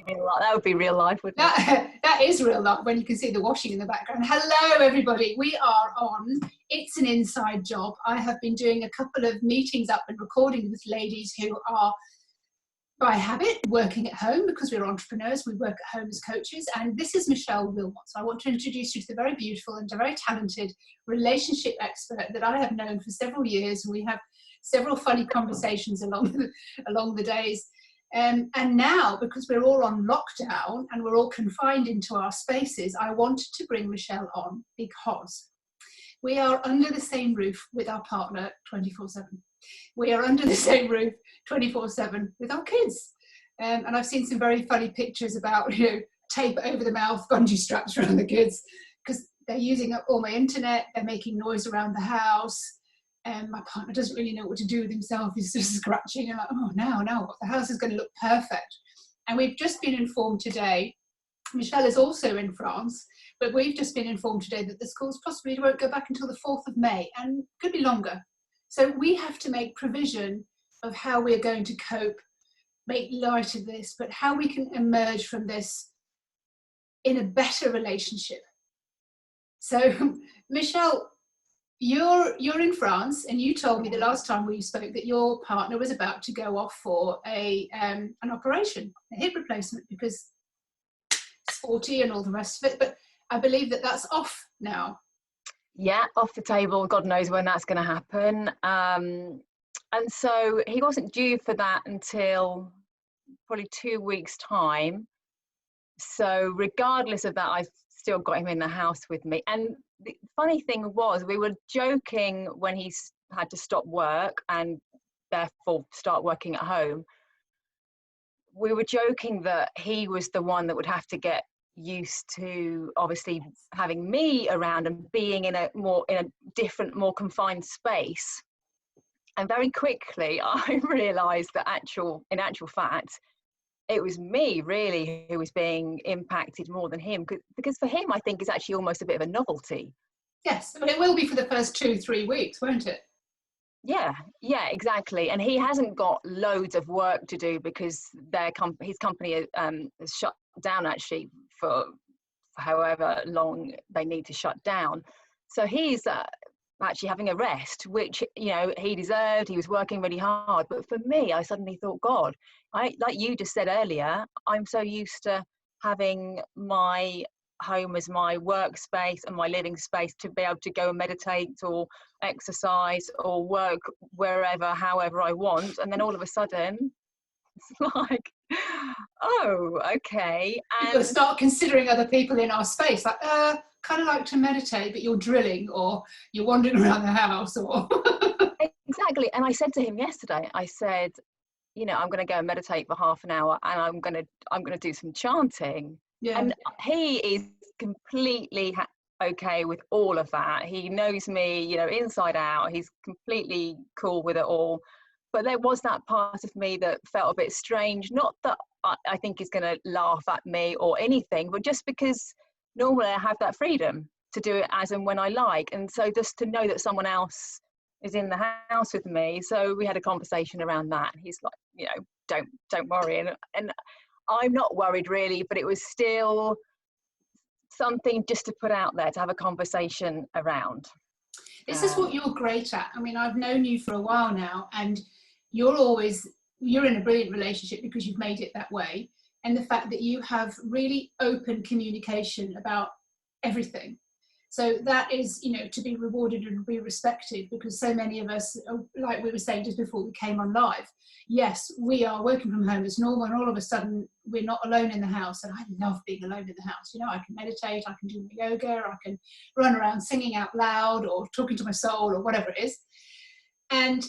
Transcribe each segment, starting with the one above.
That would be real life, wouldn't it? That is real life when you can see the washing in the background. Hello, everybody. We are on It's an Inside Job. I have been doing a couple of meetings up and recording with ladies who are, by habit, working at home because we're entrepreneurs. We work at home as coaches. And this is Michele Wilmot. So I want to introduce you to the very beautiful and very talented relationship expert that I have known for several years. And we have several funny conversations along the days. And now, because we're all on lockdown and we're all confined into our spaces, I wanted to bring Michele on because we are under the same roof with our partner 24/7. We are under the same roof 24/7 with our kids. And I've seen some very funny pictures about, tape over the mouth, bungee straps around the kids, because they're using up all my internet, they're making noise around the house. And my partner doesn't really know what to do with himself. He's just scratching and like, oh, now, the house is going to look perfect. And we've just been informed today, Michele is also in France, but we've just been informed today that the schools possibly won't go back until the 4th of May and could be longer. So we have to make provision of how we're going to cope, make light of this, but how we can emerge from this in a better relationship. So, Michele, you're in France, and you told me the last time we spoke that your partner was about to go off for an operation, a hip replacement, because it's 40 and all the rest of it. But I believe that that's off now. Yeah, off the table. God knows when that's going to happen. And so he wasn't due for that until probably 2 weeks' time. So regardless of that, I've still got him in the house with me. And the funny thing was, we were joking when he had to stop work and therefore start working at home. We were joking that he was the one that would have to get used to obviously having me around and being in a different, more confined space. And very quickly, I realised that in actual fact, it was me really who was being impacted more than him, because for him, I think it's actually almost a bit of a novelty. Yes, but it will be for the first 2-3 weeks, won't it? Yeah, exactly. And he hasn't got loads of work to do because his company has shut down actually for however long they need to shut down. So he's actually having a rest, which he deserved. He was working really hard. But for me, I suddenly thought, God, like you just said earlier, I'm so used to having my home as my workspace and my living space to be able to go and meditate or exercise or work wherever, however I want. And then all of a sudden, it's like, oh, okay. And you've got to start considering other people in our space, like, kind of like to meditate, but you're drilling or you're wandering around the house or... Exactly. And I said to him yesterday, I said, I'm going to go and meditate for half an hour and I'm going to do some chanting. Yeah. And he is completely okay with all of that. He knows me, inside out. He's completely cool with it all. But there was that part of me that felt a bit strange. Not that I think he's going to laugh at me or anything, but just because normally I have that freedom to do it as and when I like. And so just to know that someone else is in the house with me. So we had a conversation around that. He's like, don't worry. And I'm not worried really, but it was still something just to put out there, to have a conversation around. This is what you're great at. I mean, I've known you for a while now, and you're in a brilliant relationship because you've made it that way. And the fact that you have really open communication about everything. So that is, to be rewarded and be respected, because so many of us, like we were saying just before we came on live, yes, we are working from home as normal, and all of a sudden we're not alone in the house. And I love being alone in the house. I can meditate, I can do my yoga, I can run around singing out loud or talking to my soul or whatever it is. And,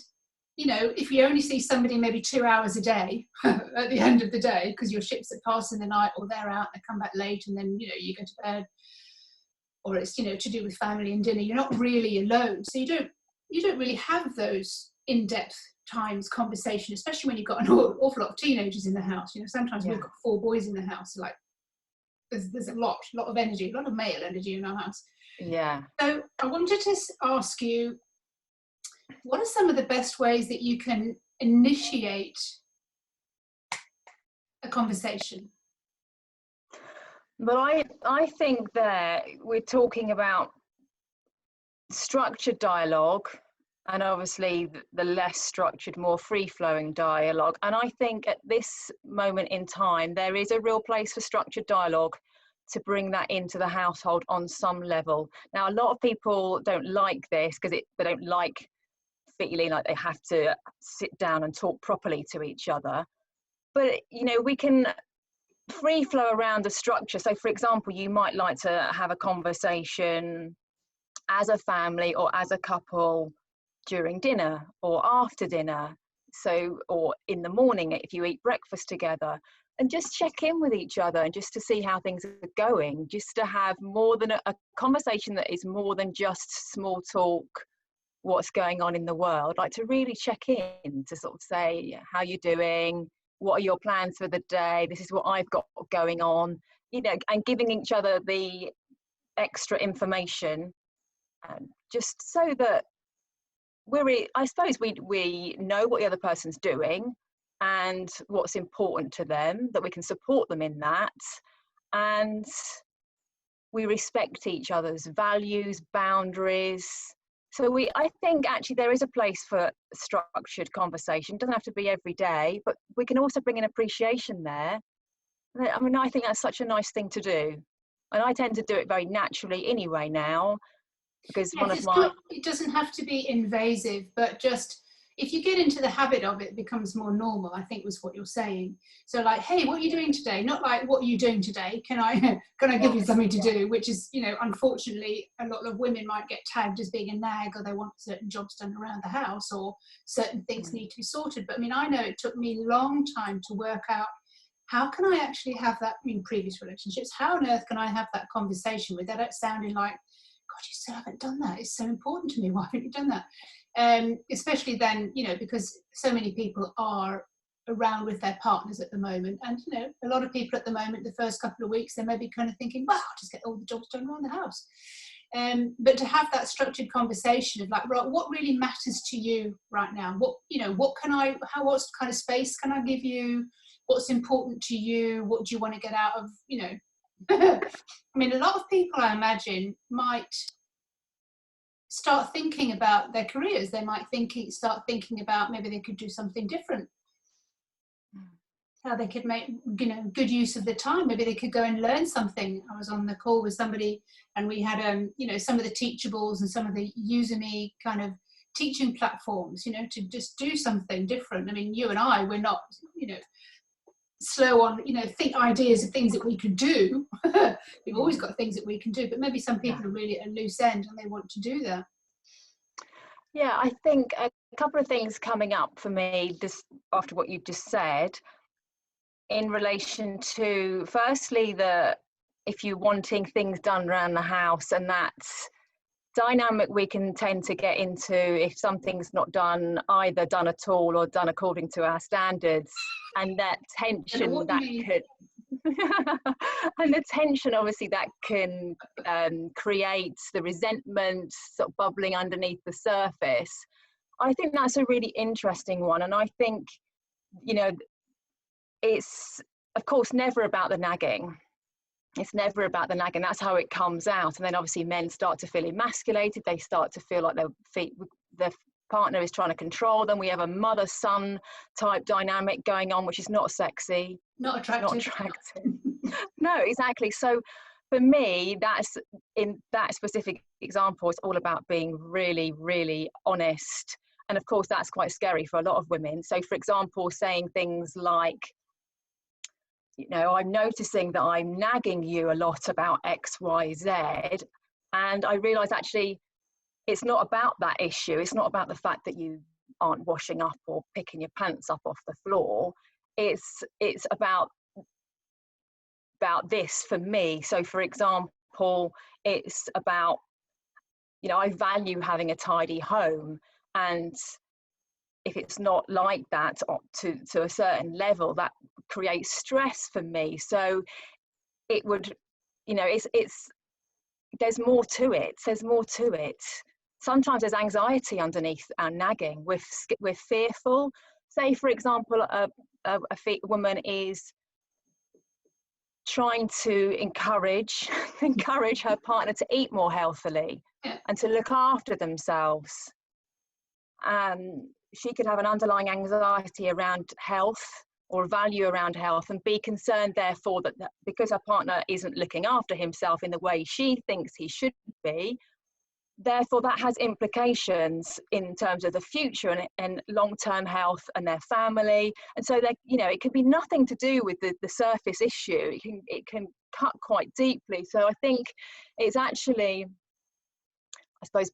if you only see somebody maybe 2 hours a day at the end of the day, because your ships are passing the night or they're out, they come back late, and then, you go to bed, or it's, to do with family and dinner, you're not really alone. So you don't really have those in-depth times conversation, especially when you've got an awful lot of teenagers in the house. Sometimes we've got 4 boys in the house, like there's a lot of energy, a lot of male energy in our house. Yeah. So I wanted to ask you, what are some of the best ways that you can initiate a conversation? But I think that we're talking about structured dialogue, and obviously the less structured, more free-flowing dialogue. And I think at this moment in time, there is a real place for structured dialogue to bring that into the household on some level. Now, a lot of people don't like this because they don't like feeling like they have to sit down and talk properly to each other. But, you know, we can free flow around the structure. So, for example, you might like to have a conversation as a family or as a couple during dinner or after dinner, so, or in the morning if you eat breakfast together, and just check in with each other and just to see how things are going, just to have more than a conversation that is more than just small talk, what's going on in the world, like to really check in, to sort of say, how you doing, what are your plans for the day, this is what I've got going on, you know, and giving each other the extra information, just so that I suppose we know what the other person's doing and what's important to them, that we can support them in that, and we respect each other's values, boundaries. So I think actually there is a place for structured conversation. It doesn't have to be every day, but we can also bring an appreciation there. I mean, I think that's such a nice thing to do. And I tend to do it very naturally anyway now, because Yes, it doesn't have to be invasive, but just if you get into the habit of it, it becomes more normal, I think was what you're saying. So like, hey, what are you doing today? Not like, what are you doing today? Can I give you something to do? Which is, you know, unfortunately, a lot of women might get tagged as being a nag, or they want certain jobs done around the house, or certain things need to be sorted. But I mean, I know it took me a long time to work out, how can I actually have that in previous relationships? How on earth can I have that conversation without sounding like, God, you still haven't done that. It's so important to me. Why haven't you done that? Especially then, you know, because so many people are around with their partners at the moment. And, you know, a lot of people at the moment, the first couple of weeks, they may be kind of thinking, well, I'll just get all the jobs done around the house. But to have that structured conversation of like, right, what really matters to you right now? What, you know, what kind of space can I give you? What's important to you? What do you want to get out of, you know? I mean, a lot of people, I imagine, might start thinking about their careers. They might start thinking about maybe they could do something different. How they could make, you know, good use of the time. Maybe they could go and learn something. I was on the call with somebody, and we had, you know, some of the Teachables and some of the Udemy kind of teaching platforms, you know, to just do something different. I mean, you and I, we're not, you know, slow on, you know, think ideas of things that we could do. We've always got things that we can do, but maybe some people are really at a loose end and they want to do that. Yeah, I think a couple of things coming up for me just after what you've just said, in relation to, firstly, if you're wanting things done around the house, and that's dynamic we can tend to get into if something's not done, either done at all or done according to our standards, and that tension that could and the tension obviously that can create the resentment sort of bubbling underneath the surface. I think that's a really interesting one, and I think, you know, it's of course never about the nagging. It's never about the nagging. That's how it comes out. And then obviously men start to feel emasculated. They start to feel like their partner is trying to control them. We have a mother-son type dynamic going on, which is not sexy. Not attractive. Not attractive. No, exactly. So for me, that's, in that specific example, it's all about being really, really honest. And of course, that's quite scary for a lot of women. So for example, saying things like, you know, I'm noticing that I'm nagging you a lot about X, Y, Z. And I realize actually it's not about that issue. It's not about the fact that you aren't washing up or picking your pants up off the floor. It's about this for me. So for example, it's about, you know, I value having a tidy home, and if it's not like that to a certain level, that creates stress for me. So it would, you know, there's more to it. There's more to it. Sometimes there's anxiety underneath our nagging. We're fearful. Say, for example, a woman is trying to encourage her partner to eat more healthily and to look after themselves. She could have an underlying anxiety around health or value around health, and be concerned therefore that because her partner isn't looking after himself in the way she thinks he should be, therefore that has implications in terms of the future and long-term health and their family. And so they, you know, it can be nothing to do with the surface issue. It can cut quite deeply. So I think it's actually, I suppose,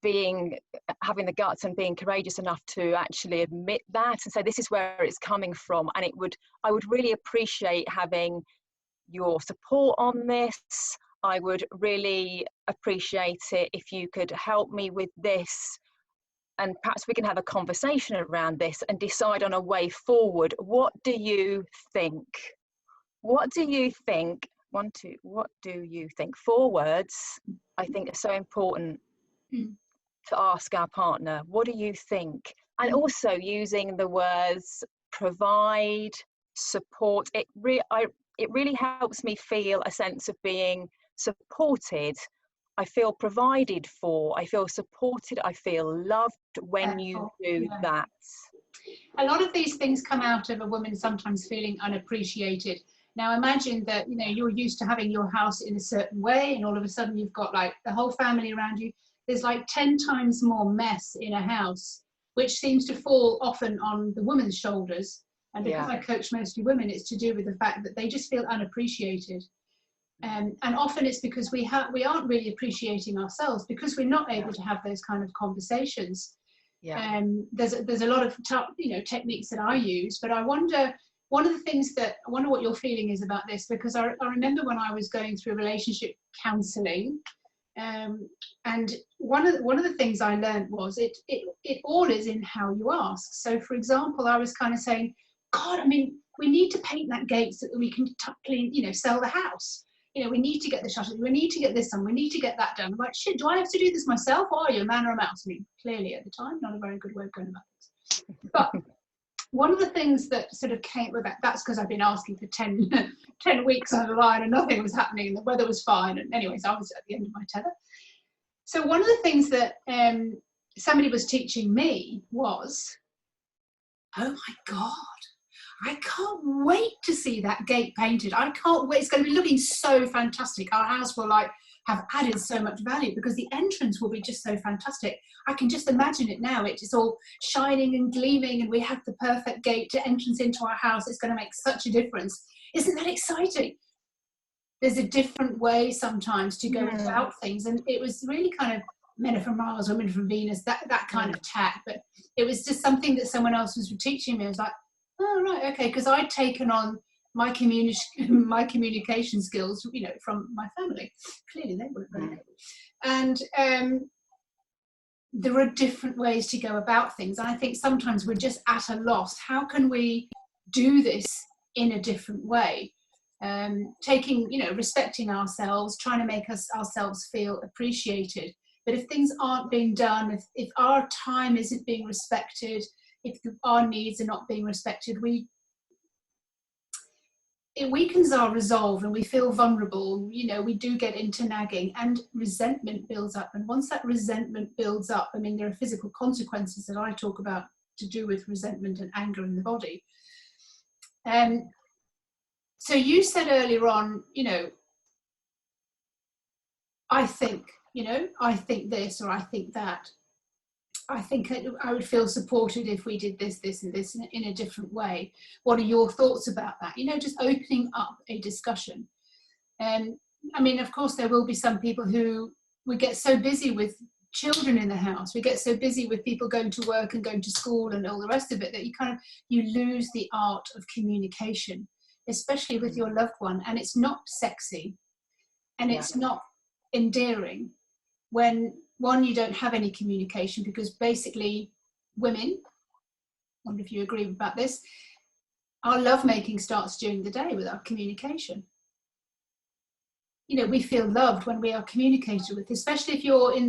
having the guts and being courageous enough to actually admit that and say, this is where it's coming from. And I would really appreciate having your support on this. I would really appreciate it if you could help me with this. And perhaps we can have a conversation around this and decide on a way forward. What do you think? What do you think? What do you think? 4 words I think are so important to ask our partner. What do you think? And also using the words provide, support. It really helps me feel a sense of being supported. I feel provided for. I feel supported. I feel loved when you do that. A lot of these things come out of a woman sometimes feeling unappreciated. Now imagine that, you know, you're used to having your house in a certain way, and all of a sudden you've got like the whole family around you. There's like 10 times more mess in a house, which seems to fall often on the woman's shoulders. And because I coach mostly women, it's to do with the fact that they just feel unappreciated. And often it's because we aren't really appreciating ourselves, because we're not able to have those kind of conversations. There's a lot of techniques that I use, but I wonder what your feeling is about this, because I remember when I was going through relationship counselling, and one of the things I learned was it all is in how you ask. So for example, I was kind of saying, God, I mean, we need to paint that gate so that we can clean, sell the house. We need to get the shutters, we need to get this done, we need to get that done. I'm like, shit, do I have to do this myself? Or are you a man or a mouse? I mean, clearly at the time, not a very good way of going about this. But one of the things that sort of came with that's because I've been asking for 10 weeks on the line and nothing was happening and the weather was fine. And anyways, I was at the end of my tether. So one of the things that somebody was teaching me was, oh my God, I can't wait to see that gate painted. I can't wait. It's going to be looking so fantastic. Our house will have added so much value because the entrance will be just so fantastic. I can just imagine it now. It's all shining and gleaming, and we have the perfect gate to entrance into our house. It's going to make such a difference. Isn't that exciting? There's a different way sometimes to go about things. And it was really kind of men are from Mars, women from Venus, that kind of tack. But it was just something that someone else was teaching me. I was like, oh, right, okay. Because I'd taken on my communication skills, from my family. Clearly they weren't very good. And there are different ways to go about things. And I think sometimes we're just at a loss. How can we do this in a different way? Respecting ourselves, trying to make ourselves feel appreciated. But if things aren't being done, if our time isn't being respected, if our needs are not being respected, it weakens our resolve and we feel vulnerable. We do get into nagging, and resentment builds up. And once that resentment builds up, I mean, there are physical consequences that I talk about to do with resentment and anger in the body. So you said earlier on, I think this, or I think that. I think I would feel supported if we did this, this, and this in a different way. What are your thoughts about that? Just opening up a discussion. I mean, of course, there will be some people who we get so busy with children in the house. We get so busy with people going to work and going to school and all the rest of it that you lose the art of communication, especially with your loved one. And it's not sexy and it's not endearing when, one, you don't have any communication, because basically women, I wonder if you agree about this, our lovemaking starts during the day with our communication. We feel loved when we are communicated with, especially if you're in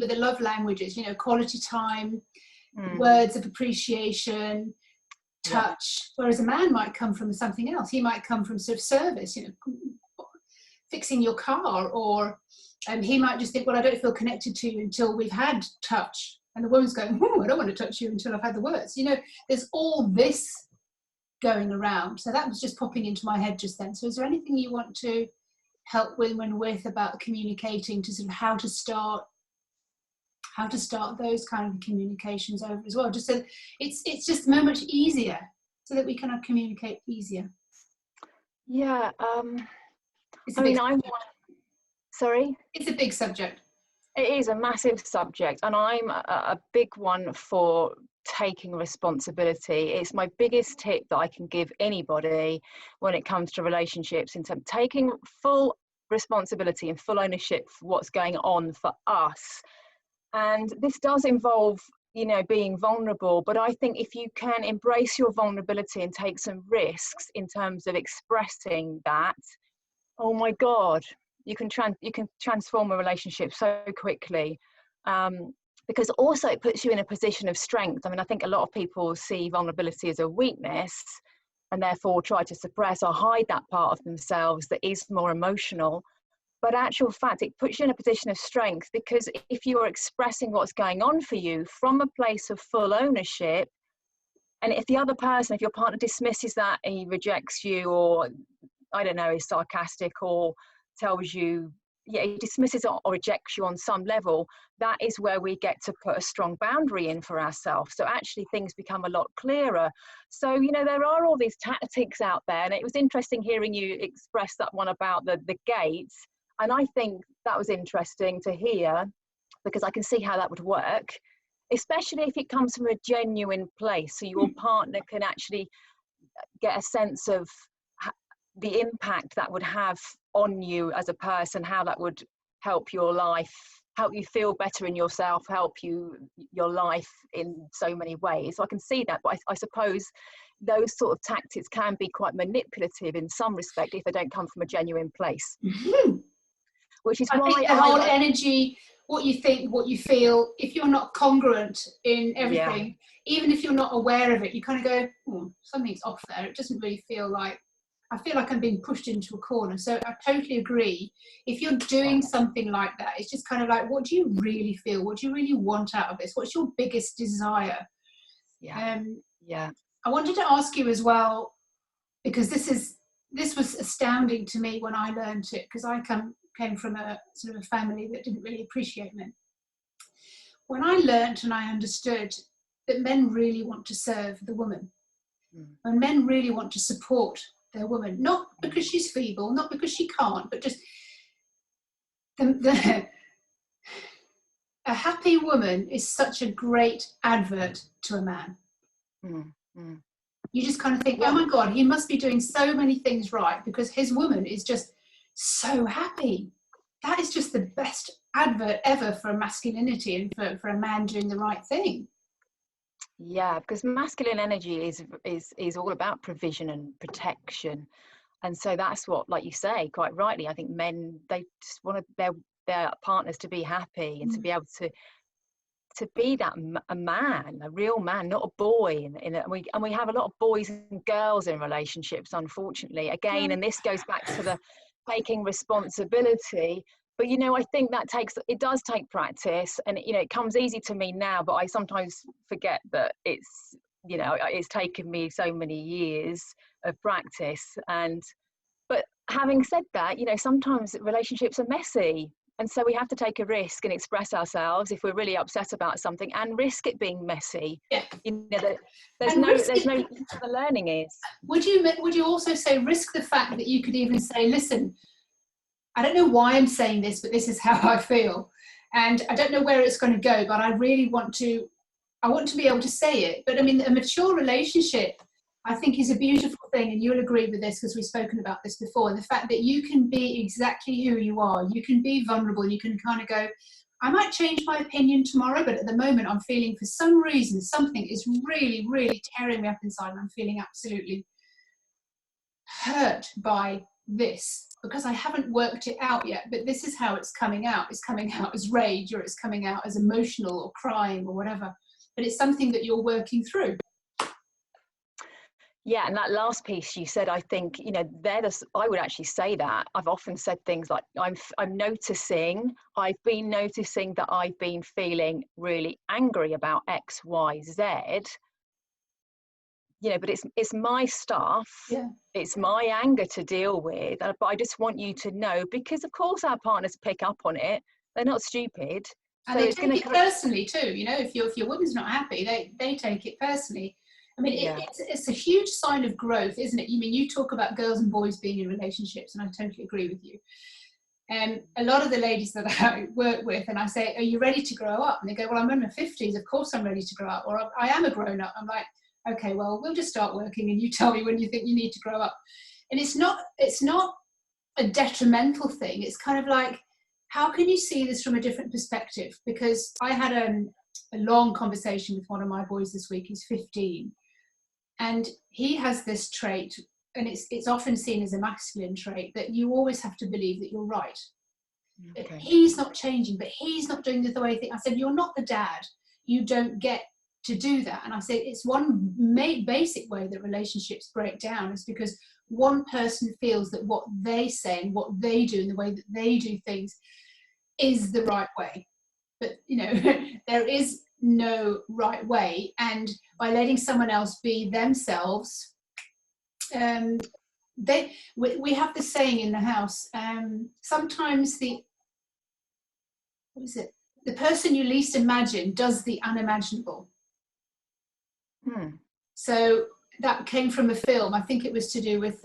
with the love languages, quality time, words of appreciation, touch. Whereas a man might come from something else. He might come from sort of service, fixing your car, or he might just think, well, I don't feel connected to you until we've had touch. And the woman's going, I don't want to touch you until I've had the words. You know, there's all this going around. So that was just popping into my head just then. So is there anything you want to help women with about communicating, to sort of how to start those kind of communications over as well? Just so it's just so much easier, so that we can communicate easier. Yeah. Sorry? It's a big subject. It is a massive subject, and I'm a big one for taking responsibility. It's my biggest tip that I can give anybody when it comes to relationships, in terms of taking full responsibility and full ownership for what's going on for us. And this does involve, you know, being vulnerable, but I think if you can embrace your vulnerability and take some risks in terms of expressing that, oh my God, you can transform a relationship so quickly, because also it puts you in a position of strength. I mean, I think a lot of people see vulnerability as a weakness and therefore try to suppress or hide that part of themselves that is more emotional. But actual fact, it puts you in a position of strength, because if you are expressing what's going on for you from a place of full ownership, and if the other person, if your partner dismisses that and he rejects you, or I don't know, is sarcastic, or tells you, yeah, he dismisses or rejects you on some level, that is where we get to put a strong boundary in for ourselves. So actually things become a lot clearer. So, you know, there are all these tactics out there, and it was interesting hearing you express that one about the gates. And I think that was interesting to hear, because I can see how that would work, especially if it comes from a genuine place. So your partner can actually get a sense of the impact that would have on you as a person, how that would help your life, help you feel better in yourself, help your life in so many ways. So I can see that, but I suppose those sort of tactics can be quite manipulative in some respect if they don't come from a genuine place. Mm-hmm. Which is I why think the whole energy, what you think, what you feel, if you're not congruent in everything, even if you're not aware of it, you kind of go, something's off there. It doesn't really feel like, I feel like I'm being pushed into a corner. So I totally agree. If you're doing something like that, it's just kind of like, what do you really feel? What do you really want out of this? What's your biggest desire? I wanted to ask you as well, because this was astounding to me when I learned it, because I came from a sort of a family that didn't really appreciate men. When I learned and I understood that men really want to serve the woman, and men really want to support their woman, not because she's feeble, not because she can't, but just a happy woman is such a great advert to a man. You just kind of think, oh my God, he must be doing so many things right because his woman is just so happy. That is just the best advert ever for masculinity and for a man doing the right thing. Yeah, because masculine energy is all about provision and protection. And so that's what, like you say, quite rightly, I think men, they just want their partners to be happy and to be able to be that a man, a real man, not a boy. And we have a lot of boys and girls in relationships, unfortunately. Again, and this goes back to the taking responsibility. But, you know, I think it does take practice, and, you know, it comes easy to me now, but I sometimes forget that it's, you know, it's taken me so many years of practice. But having said that, you know, sometimes relationships are messy. And so we have to take a risk and express ourselves if we're really upset about something, and risk it being messy. Yeah. You know, there's no the learning is. Would you also say risk the fact that you could even say, listen, I don't know why I'm saying this, but this is how I feel. And I don't know where it's going to go, but I really want to be able to say it. But I mean, a mature relationship, I think, is a beautiful thing. And you'll agree with this because we've spoken about this before. The fact that you can be exactly who you are, you can be vulnerable, you can kind of go, I might change my opinion tomorrow, but at the moment I'm feeling, for some reason, something is really, really tearing me up inside, and I'm feeling absolutely hurt by this, because I haven't worked it out yet, but this is how it's coming out. It's coming out as rage, or it's coming out as emotional or crying or whatever, but it's something that you're working through. Yeah, and that last piece you said, I think, you know, I would actually say that. I've often said things like, I've been noticing that I've been feeling really angry about X, Y, Z, you know, but it's my stuff. Yeah. It's my anger to deal with. But I just want you to know, because of course our partners pick up on it. They're not stupid. And So they it's going take to, it personally too. You know, if your woman's not happy, they take it personally. I mean, yeah, it's a huge sign of growth, isn't it? You mean, you talk about girls and boys being in relationships, and I totally agree with you. A lot of the ladies that I work with, and I say, are you ready to grow up? And they go, well, I'm in my 50s, of course I'm ready to grow up, or I am a grown up. I'm like, okay, well, we'll just start working and you tell me when you think you need to grow up. And it's not a detrimental thing. It's kind of like, how can you see this from a different perspective? Because I had a long conversation with one of my boys this week. He's 15, and he has this trait, and it's often seen as a masculine trait, that you always have to believe that you're right. okay. He's not changing, but he's not doing the way I think. I said, you're not the dad. You don't get to do that. And I said, it's one basic way that relationships break down is because one person feels that what they say and what they do and the way that they do things is the right way. But, you know, there is no right way. And by letting someone else be themselves, we have the saying in the house, sometimes the person you least imagine does the unimaginable. So that came from a film. I think it was to do with,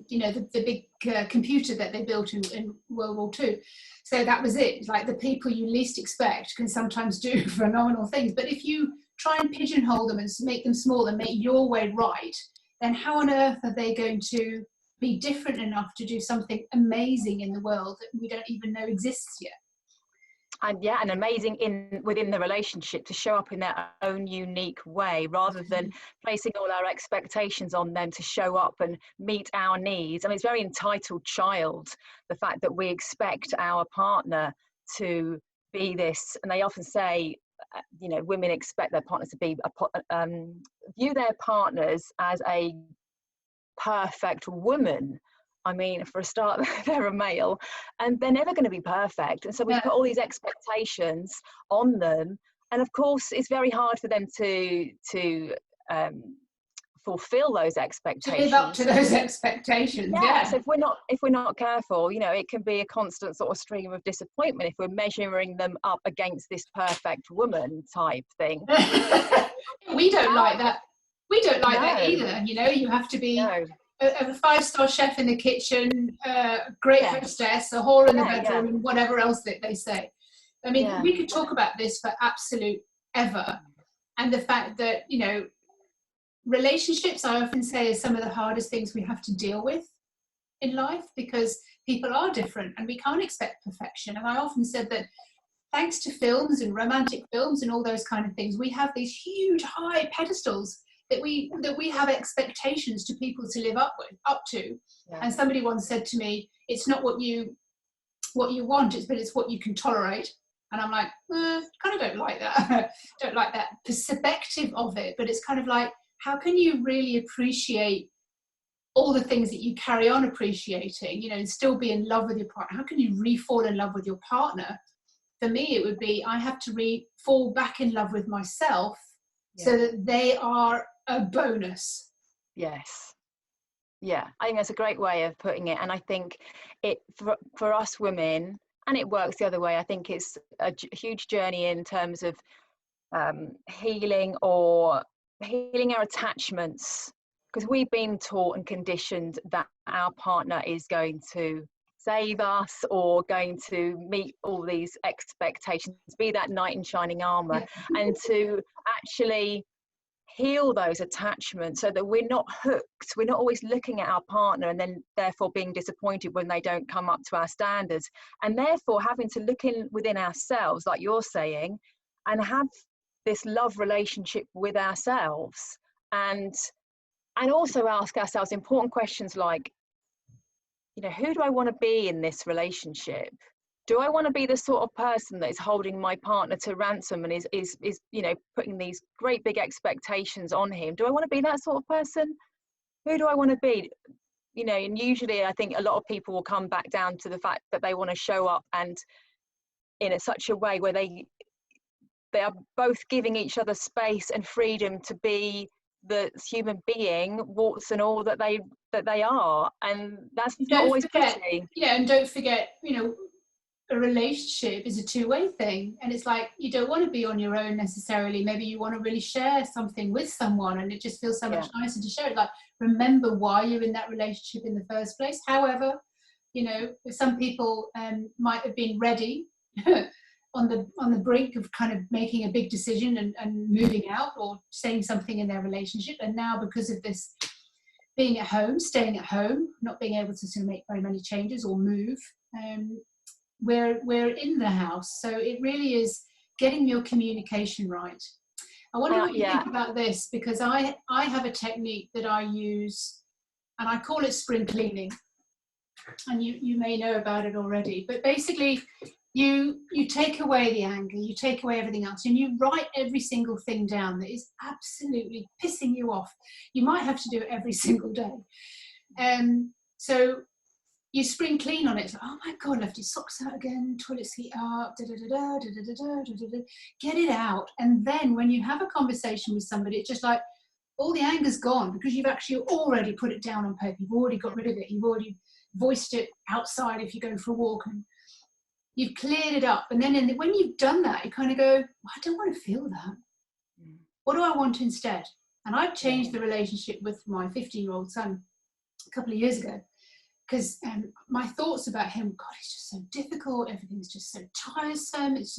you know, the big computer that they built in World War II. So that was it. Like, the people you least expect can sometimes do phenomenal things. But if you try and pigeonhole them and make them small and make your way right, then how on earth are they going to be different enough to do something amazing in the world that we don't even know exists yet? And yeah, and amazing within the relationship to show up in their own unique way, rather than placing all our expectations on them to show up and meet our needs. I mean, it's very entitled child, the fact that we expect our partner to be this, and they often say, you know, women expect their partners to be view their partners as a perfect woman. I mean, for a start, they're a male and they're never going to be perfect. And so we put all these expectations on them. And of course, it's very hard for them to fulfill those expectations. To live up to those expectations. Yeah. So if we're not careful, you know, it can be a constant sort of stream of disappointment if we're measuring them up against this perfect woman type thing. We don't like that. We don't like that either. You know, you have to be a 5-star chef in the kitchen, great hostess, a whore in the bedroom, and whatever else that they say. I mean, we could talk about this for absolute ever. And the fact that, you know, relationships, I often say, is some of the hardest things we have to deal with in life, because people are different and we can't expect perfection. And I often said that thanks to films and romantic films and all those kind of things, we have these huge high pedestals that we have expectations to people to live up to. And somebody once said to me, it's not what you want, but it's what you can tolerate. And I'm like, kind of don't like that. Don't like that perspective of it. But it's kind of like, how can you really appreciate all the things that you carry on appreciating, you know, and still be in love with your partner? How can you re-fall in love with your partner? For me, it would be, I have to fall back in love with myself so that they are a bonus. Yes. Yeah, I think that's a great way of putting it. And I think it, for us women, and it works the other way, I think it's a huge journey in terms of healing our attachments, because we've been taught and conditioned that our partner is going to save us or going to meet all these expectations, be that knight in shining armor, and to actually heal those attachments so that we're not hooked. We're not always looking at our partner and then therefore being disappointed when they don't come up to our standards, and therefore having to look within ourselves, like you're saying, and have this love relationship with ourselves, and also ask ourselves important questions like, you know, who do I want to be in this relationship? Do I want to be the sort of person that is holding my partner to ransom and is you know, putting these great big expectations on him? Do I want to be that sort of person? who do I want to be? You know, and usually I think a lot of people will come back down to the fact that they want to show up and in such a way where they are both giving each other space and freedom to be the human being, warts and all, that they are, and that's not always pretty. Yeah, and don't forget, you know, a relationship is a two-way thing, and it's like, you don't want to be on your own necessarily. Maybe you want to really share something with someone, and it just feels so much nicer to share it. Like, remember why you're in that relationship in the first place. However, you know, some people might have been ready on the brink of kind of making a big decision and moving out or saying something in their relationship, and now because of this being at home, staying at home, not being able to sort of make very many changes or move, we're in the house. So it really is getting your communication right. I wonder what you think about this, because I have a technique that I use, and I call it spring cleaning, and you may know about it already, but basically you take away the anger, you take away everything else, and you write every single thing down that is absolutely pissing you off. You might have to do it every single day. So you spring clean on it. It's like, oh my God, left his socks out again, toilet seat up, get it out. And then when you have a conversation with somebody, it's just like all the anger's gone, because you've actually already put it down on paper. You've already got rid of it. You've already voiced it outside if you go for a walk, and you've cleared it up. And then when you've done that, you kind of go, I don't want to feel that. What do I want instead? And I've changed the relationship with my 15-year-old son a couple of years ago, because my thoughts about him, God, it's just so difficult. Everything's just so tiresome. It's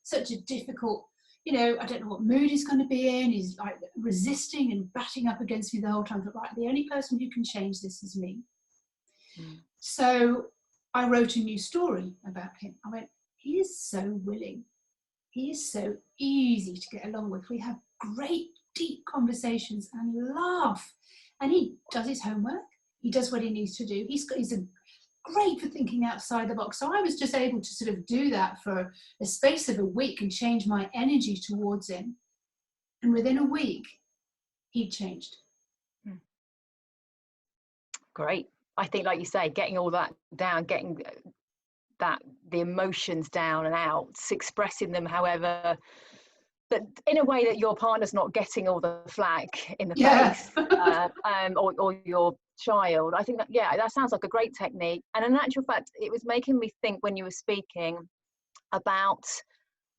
such a difficult, you know, I don't know what mood he's going to be in. He's like resisting and batting up against me the whole time. I thought, right, the only person who can change this is me. So I wrote a new story about him. I went, he is so willing. He is so easy to get along with. We have great, deep conversations and laugh. And he does his homework. He does what he needs to do. He's great for thinking outside the box. So I was just able to sort of do that for a space of a week and change my energy towards him. And within a week, he'd changed. Great. I think, like you say, getting all that down, getting the emotions down and out, expressing them however, but in a way that your partner's not getting all the flack in the face, or your child. I think that sounds like a great technique. And in actual fact, it was making me think when you were speaking about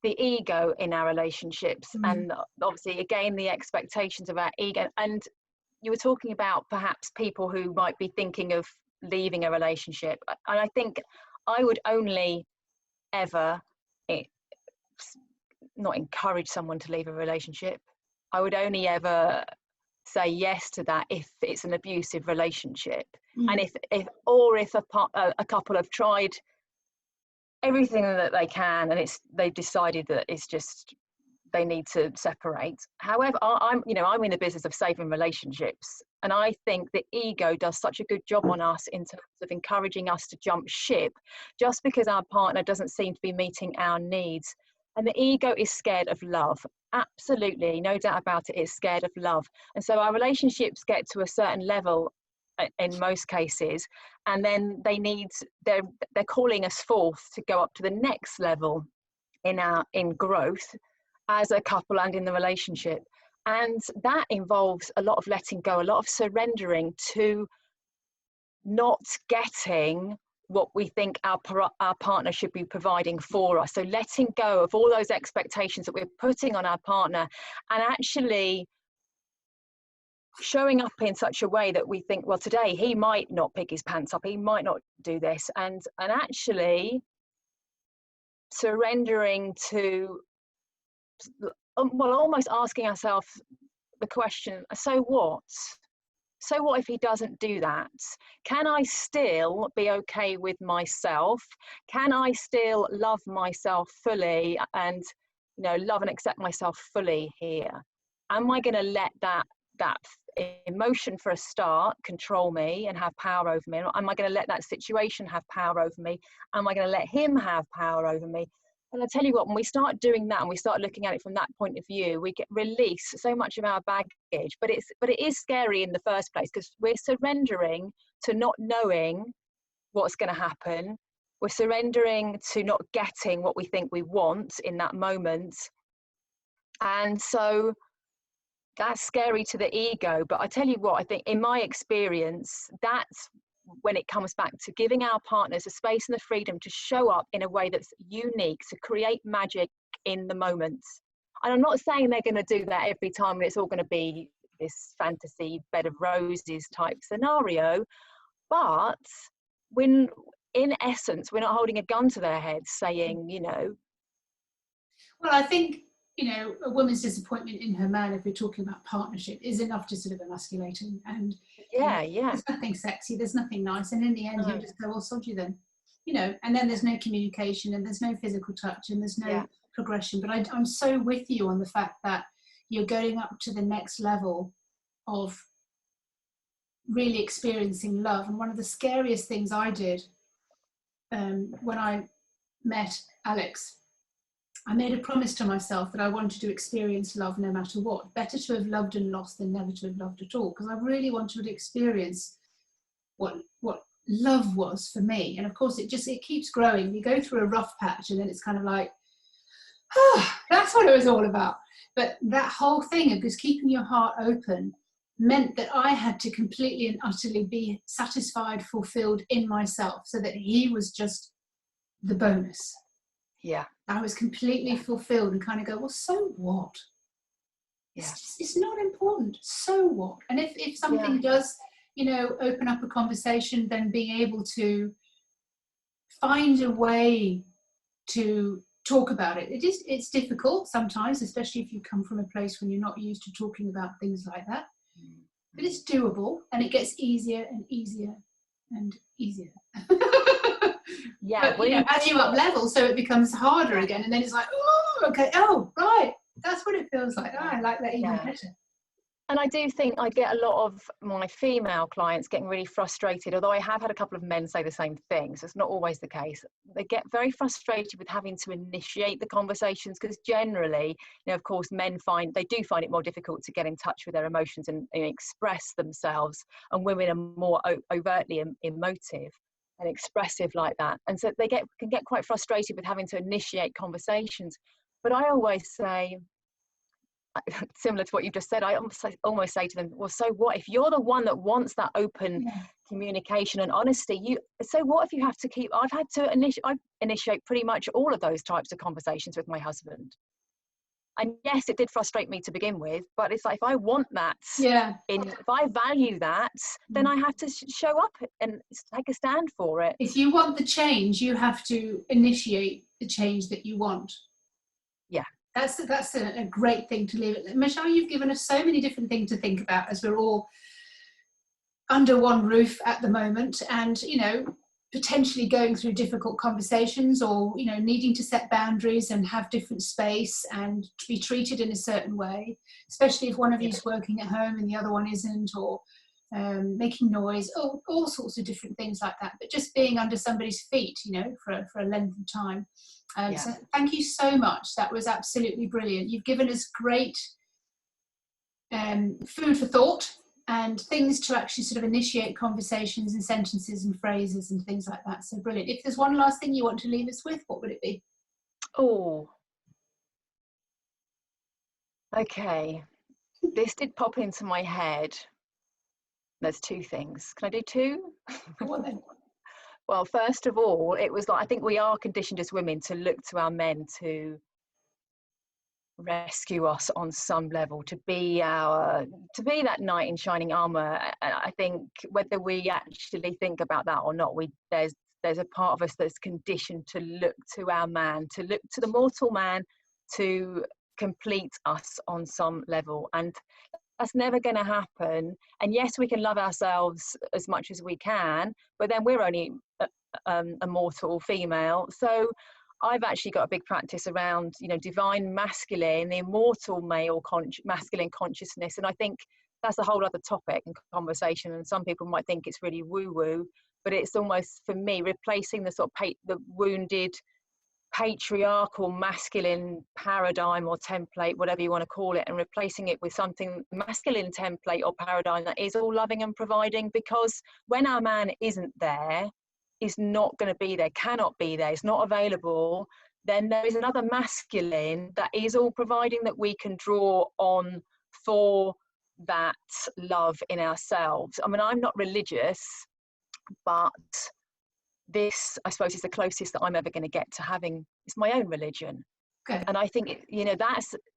the ego in our relationships, and obviously again the expectations of our ego. And you were talking about perhaps people who might be thinking of leaving a relationship, and I think I would only ever not encourage someone to leave a relationship. I would only ever say yes to that if it's an abusive relationship, and if a couple have tried everything that they can and they've decided that it's just they need to separate. However, I'm in the business of saving relationships, and I think the ego does such a good job on us in terms of encouraging us to jump ship just because our partner doesn't seem to be meeting our needs. And the ego is scared of love. Absolutely, no doubt about it, it's scared of love. And so our relationships get to a certain level in most cases, and then they're calling us forth to go up to the next level in growth as a couple and in the relationship. And that involves a lot of letting go, a lot of surrendering to not getting what we think our partner should be providing for us. So letting go of all those expectations that we're putting on our partner, and actually showing up in such a way that we think, well, today he might not pick his pants up, he might not do this, and actually surrendering to, well, almost asking ourselves the question, so what? So what if he doesn't do that? Can I still be okay with myself? Can I still love myself fully and, love and accept myself fully here? Am I going to let that emotion for a start control me and have power over me? Am I going to let that situation have power over me? Am I going to let him have power over me? And I tell you what, when we start doing that and we start looking at it from that point of view, we get release so much of our baggage. But it is scary in the first place, because we're surrendering to not knowing what's going to happen. We're surrendering to not getting what we think we want in that moment. And so that's scary to the ego. But I tell you what, I think in my experience, that's when it comes back to giving our partners the space and the freedom to show up in a way that's unique, to create magic in the moment. And I'm not saying they're going to do that every time and it's all going to be this fantasy bed of roses type scenario, but when in essence we're not holding a gun to their head saying, you know. Well, I think, you know, a woman's disappointment in her man, if we're talking about partnership, is enough to sort of emasculate him. And Yeah, there's nothing sexy, there's nothing nice, and in the end he'll just go, well, sod you then, you know. And then there's no communication, and there's no physical touch, and there's no progression. But I'm so with you on the fact that you're going up to the next level of really experiencing love. And one of the scariest things I did when I met Alex, I made a promise to myself that I wanted to experience love no matter what. Better to have loved and lost than never to have loved at all, because I really wanted to experience what love was for me. And of course it keeps growing. You go through a rough patch and then it's kind of like, oh, that's what it was all about. But that whole thing of just keeping your heart open meant that I had to completely and utterly be satisfied, fulfilled in myself, so that he was just the bonus. Yeah. I was completely fulfilled and kind of go, well, so what? Yeah. It's not important. So what? And if something does, you know, open up a conversation, then being able to find a way to talk about it. It's difficult sometimes, especially if you come from a place when you're not used to talking about things like that. But it's doable, and it gets easier and easier and easier. Yeah, but, you know, as you up level, so it becomes harder again, and then it's like, oh, okay, oh, right, that's what it feels like. Oh, I like that even better. And I do think I get a lot of my female clients getting really frustrated, although I have had a couple of men say the same thing, so it's not always the case. They get very frustrated with having to initiate the conversations, because generally, you know, of course, men do find it more difficult to get in touch with their emotions and express themselves, and women are more overtly emotive and expressive like that. And so they can get quite frustrated with having to initiate conversations. But I always say, similar to what you just said, I almost say to them, well, so what if you're the one that wants that open communication and honesty? So what if you have to I've had to initiate pretty much all of those types of conversations with my husband. And yes, it did frustrate me to begin with, but it's like, if I want that, if I value that, then I have to show up and take a stand for it. If you want the change, you have to initiate the change that you want. Yeah. That's a great thing to leave it. Michele, you've given us so many different things to think about as we're all under one roof at the moment, and, you know, potentially going through difficult conversations, or, you know, needing to set boundaries and have different space and to be treated in a certain way, especially if one of you is working at home and the other one isn't, or making noise, all sorts of different things like that. But just being under somebody's feet, you know, for a length of time. So thank you so much. That was absolutely brilliant. You've given us great food for thought and things to actually sort of initiate conversations and sentences and phrases and things like that. So brilliant. If there's one last thing you want to leave us with, what would it be? Oh, okay. This did pop into my head. There's two things. Can I do two? What then? Well, first of all, it was like, I think we are conditioned as women to look to our men to rescue us on some level, to be that knight in shining armor. And I think whether we actually think about that or not, there's a part of us that's conditioned to look to our man, to look to the mortal man to complete us on some level, and that's never going to happen. And yes, we can love ourselves as much as we can, but then we're only a mortal female. So I've actually got a big practice around, you know, divine masculine, the immortal male masculine consciousness. And I think that's a whole other topic and conversation. And some people might think it's really woo-woo, but it's almost, for me, replacing the sort of the wounded patriarchal masculine paradigm or template, whatever you want to call it, and replacing it with something masculine template or paradigm that is all loving and providing. Because when our man isn't there, is not going to be there, cannot be there, is not available, then there is another masculine that is all providing, that we can draw on for that love in ourselves. I mean, I'm not religious, but this, I suppose, is the closest that I'm ever going to get to having, it's my own religion. Okay. And I think, you know,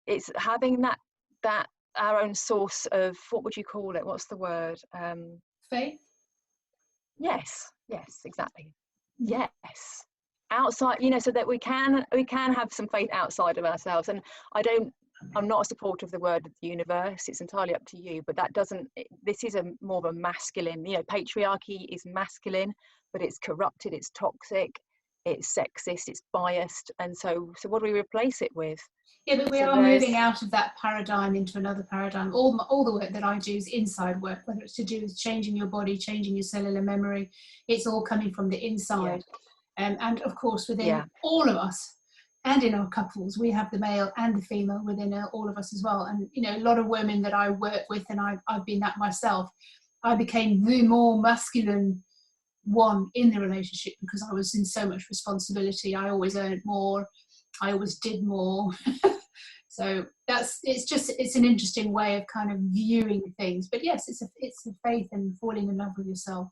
it's having that our own source of, what would you call it? What's the word? Faith? Yes, exactly. Yes. Outside, you know, so that we can have some faith outside of ourselves. And I'm not a supporter of the word of the universe. It's entirely up to you, but this is more of a masculine, you know, patriarchy is masculine, but it's corrupted, it's toxic, it's sexist, it's biased. And so what do we replace it with? Yeah, but we are moving out of that paradigm into another paradigm. All the work that I do is inside work, whether it's to do with changing your body, changing your cellular memory. It's all coming from the inside. Yeah. And of course, within all of us, and in our couples, we have the male and the female within all of us as well. And, you know, a lot of women that I work with, and I've been that myself, I became the more masculine one in the relationship because I was in so much responsibility. I always earned more. I always did more. So it's an interesting way of kind of viewing things. But yes, it's a faith and falling in love with yourself.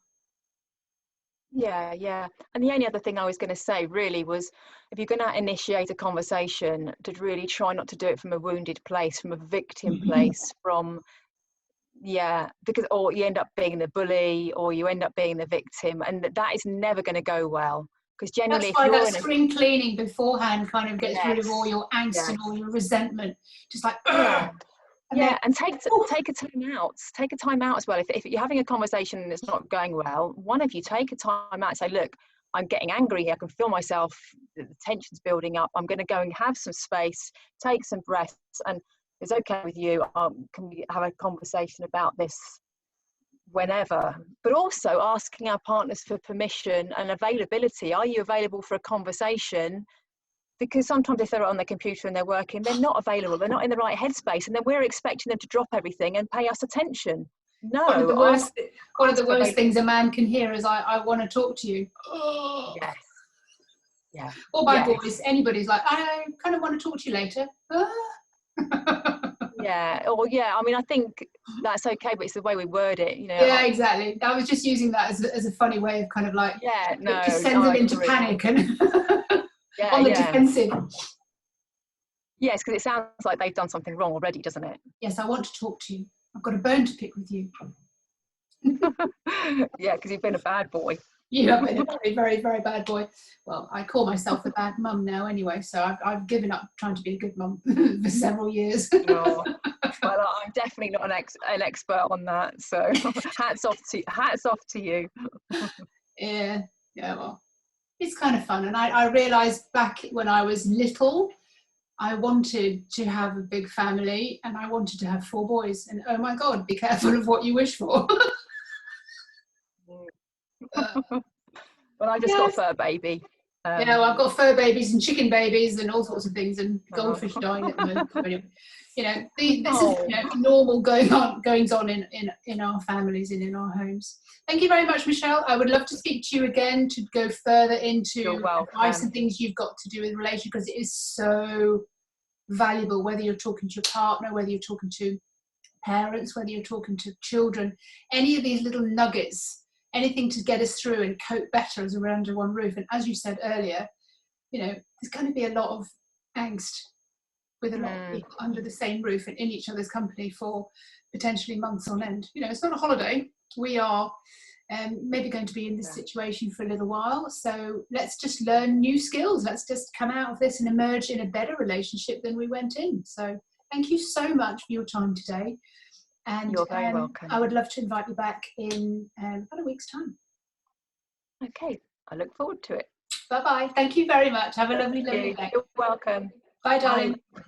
Yeah. And the only other thing I was going to say really was, if you're going to initiate a conversation, to really try not to do it from a wounded place, from a victim place, because, or you end up being the bully, or you end up being the victim, and that is never going to go well. Because generally, that's why that spring cleaning beforehand kind of gets rid of all your angst and all your resentment. Just like, and take a time out. Take a time out as well. If you're having a conversation and it's not going well, one of you take a time out and say, look, I'm getting angry. I can feel myself, the tension's building up. I'm going to go and have some space, take some breaths, and it's okay with you. Can we have a conversation about this whenever? But also asking our partners for permission and availability. Are you available for a conversation? Because sometimes if they're on their computer and they're working, they're not available, they're not in the right headspace, and then we're expecting them to drop everything and pay us attention. No. One of the worst things a man can hear is, I want to talk to you. Oh. Yes. Yeah. Or by boys, anybody's like, I kind of want to talk to you later. I mean, I think that's okay, but it's the way we word it, you know. Yeah, exactly. I was just using that as a funny way of kind of like, it just sends them into panic and on the defensive. Yes, because it sounds like they've done something wrong already, doesn't it? Yes, I want to talk to you. I've got a bone to pick with you. Yeah, because you've been a bad boy. You have been a very, very, very bad boy. Well, I call myself a bad mum now anyway, so I've given up trying to be a good mum for several years. Well, I'm definitely not an expert on that, so hats off to you. Yeah, well, it's kind of fun. And I realised back when I was little, I wanted to have a big family, and I wanted to have 4 boys. And oh my God, be careful of what you wish for. Well, I just got a fur baby. Well, I've got fur babies and chicken babies and all sorts of things, and goldfish dying at the moment. Anyway, this is normal goings on in our families and in our homes. Thank you very much, Michele. I would love to speak to you again to go further into advice and things you've got to do with relation, because it is so valuable, whether you're talking to your partner, whether you're talking to parents, whether you're talking to children, any of these little nuggets, anything to get us through and cope better as we're under one roof. And as you said earlier, there's going to be a lot of angst with a lot of people under the same roof and in each other's company for potentially months on end. It's not a holiday. We are maybe going to be in this situation for a little while. So let's just learn new skills. Let's just come out of this and emerge in a better relationship than we went in. So thank you so much for your time today. And you're very welcome. I would love to invite you back in about a week's time. Okay, I look forward to it. Bye-bye. Thank you very much. Have a lovely day. You're welcome. Bye, darling. Bye.